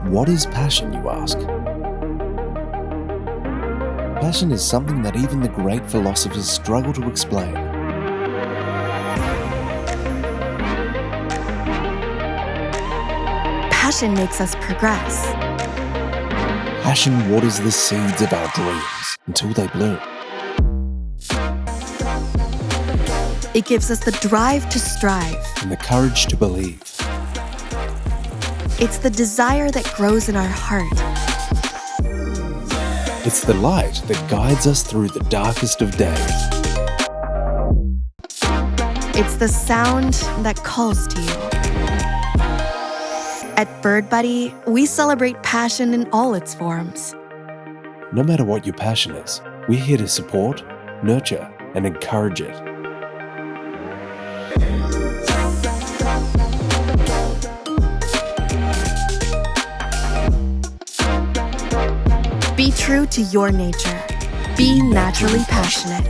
What is passion, you ask? Passion is something that even the great philosophers struggle to explain. Passion makes us progress. Passion waters the seeds of our dreams until they bloom. It gives us the drive to strive. And the courage to believe. It's the desire that grows in our heart. It's the light that guides us through the darkest of days. It's the sound that calls to you. At Bird Buddy, we celebrate passion in all its forms. No matter what your passion is, we're here to support, nurture, and encourage it. Be true to your nature. Be naturally passionate.